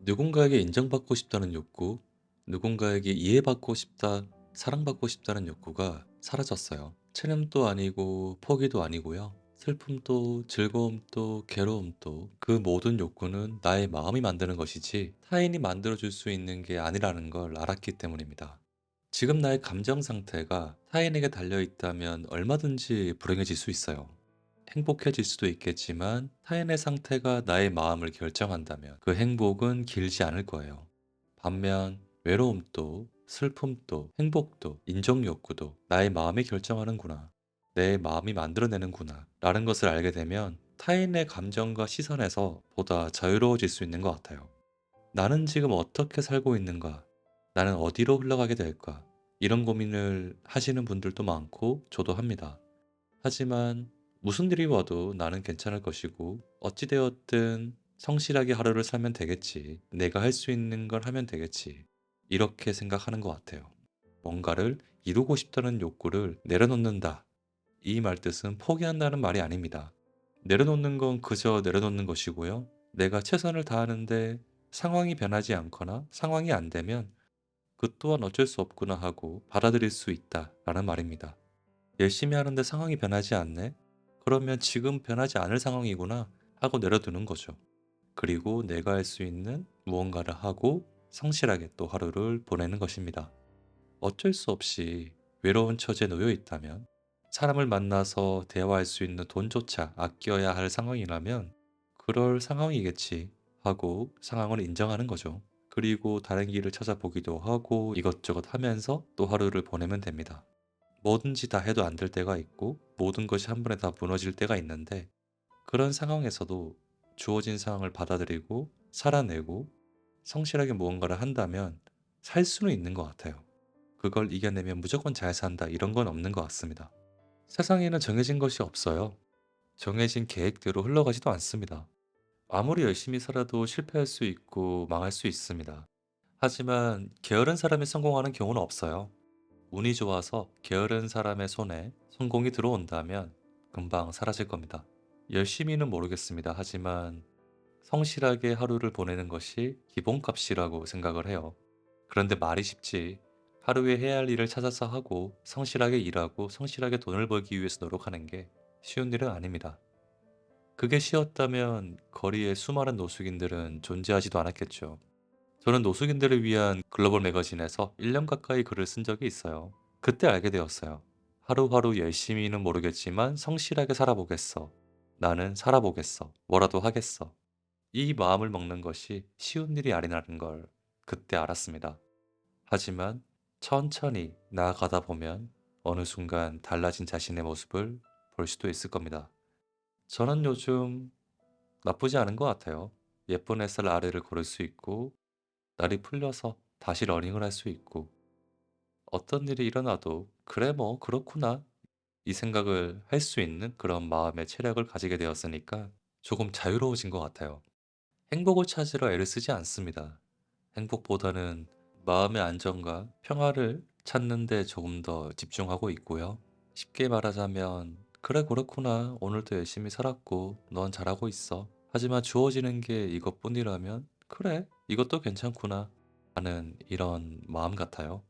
누군가에게 인정받고 싶다는 욕구, 누군가에게 이해받고 싶다, 사랑받고 싶다는 욕구가 사라졌어요. 체념도 아니고 포기도 아니고요. 슬픔도 즐거움도 괴로움도 그 모든 욕구는 나의 마음이 만드는 것이지 타인이 만들어줄 수 있는 게 아니라는 걸 알았기 때문입니다. 지금 나의 감정 상태가 타인에게 달려있다면 얼마든지 불행해질 수 있어요. 행복해질 수도 있겠지만 타인의 상태가 나의 마음을 결정한다면 그 행복은 길지 않을 거예요. 반면 외로움도 슬픔도 행복도 인정 욕구도 나의 마음이 결정하는구나. 내 마음이 만들어내는구나. 라는 것을 알게 되면 타인의 감정과 시선에서 보다 자유로워질 수 있는 것 같아요. 나는 지금 어떻게 살고 있는가? 나는 어디로 흘러가게 될까? 이런 고민을 하시는 분들도 많고 저도 합니다. 하지만 무슨 일이 와도 나는 괜찮을 것이고 어찌되었든 성실하게 하루를 살면 되겠지. 내가 할 수 있는 걸 하면 되겠지. 이렇게 생각하는 것 같아요. 뭔가를 이루고 싶다는 욕구를 내려놓는다. 이 말뜻은 포기한다는 말이 아닙니다. 내려놓는 건 그저 내려놓는 것이고요. 내가 최선을 다하는데 상황이 변하지 않거나 상황이 안 되면 그 또한 어쩔 수 없구나 하고 받아들일 수 있다라는 말입니다. 열심히 하는데 상황이 변하지 않네? 그러면 지금 변하지 않을 상황이구나 하고 내려두는 거죠. 그리고 내가 할 수 있는 무언가를 하고 성실하게 또 하루를 보내는 것입니다. 어쩔 수 없이 외로운 처지에 놓여 있다면 사람을 만나서 대화할 수 있는 돈조차 아껴야 할 상황이라면 그럴 상황이겠지 하고 상황을 인정하는 거죠. 그리고 다른 길을 찾아보기도 하고 이것저것 하면서 또 하루를 보내면 됩니다. 뭐든지 다 해도 안 될 때가 있고 모든 것이 한 번에 다 무너질 때가 있는데 그런 상황에서도 주어진 상황을 받아들이고 살아내고 성실하게 무언가를 한다면 살 수는 있는 것 같아요. 그걸 이겨내면 무조건 잘 산다 이런 건 없는 것 같습니다. 세상에는 정해진 것이 없어요. 정해진 계획대로 흘러가지도 않습니다. 아무리 열심히 살아도 실패할 수 있고 망할 수 있습니다. 하지만 게으른 사람이 성공하는 경우는 없어요. 운이 좋아서 게으른 사람의 손에 성공이 들어온다면 금방 사라질 겁니다. 열심히는 모르겠습니다. 하지만 성실하게 하루를 보내는 것이 기본값이라고 생각을 해요. 그런데 말이 쉽지. 하루에 해야 할 일을 찾아서 하고 성실하게 일하고 성실하게 돈을 벌기 위해서 노력하는 게 쉬운 일은 아닙니다. 그게 쉬웠다면 거리에 수많은 노숙인들은 존재하지도 않았겠죠. 저는 노숙인들을 위한 글로벌 매거진에서 1년 가까이 글을 쓴 적이 있어요. 그때 알게 되었어요. 하루하루 열심히는 모르겠지만 성실하게 살아보겠어. 나는 살아보겠어. 뭐라도 하겠어. 이 마음을 먹는 것이 쉬운 일이 아니라는 걸 그때 알았습니다. 하지만 천천히 나아가다 보면 어느 순간 달라진 자신의 모습을 볼 수도 있을 겁니다. 저는 요즘 나쁘지 않은 것 같아요. 예쁜 햇살 아래를 걸을 수 있고 날이 풀려서 다시 러닝을 할 수 있고 어떤 일이 일어나도 '그래 뭐 그렇구나.' 이 생각을 할 수 있는 그런 마음의 체력을 가지게 되었으니까 조금 자유로워진 것 같아요. 행복을 찾으러 애를 쓰지 않습니다. 행복보다는 마음의 안정과 평화를 찾는 데 조금 더 집중하고 있고요. 쉽게 말하자면 '그래 그렇구나. 오늘도 열심히 살았고 넌 잘하고 있어. 하지만 주어지는 게 이것뿐이라면 그래 이것도 괜찮구나.' 하는 이런 마음 같아요.